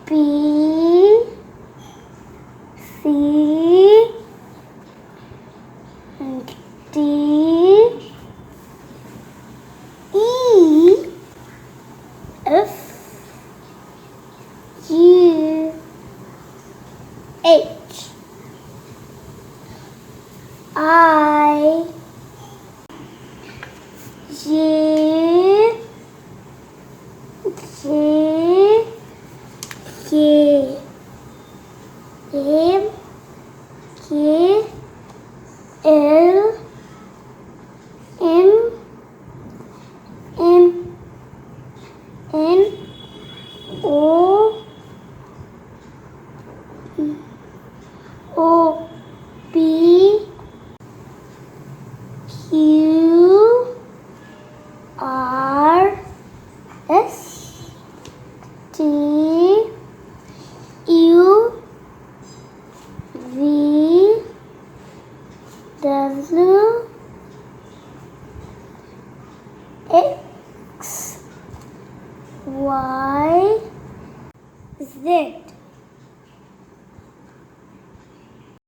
P, C, D, E, F, U, H, I, J, K, M, K, L, M, N, O, P, Q, R, S, T, U, V, W, X, Y, Z.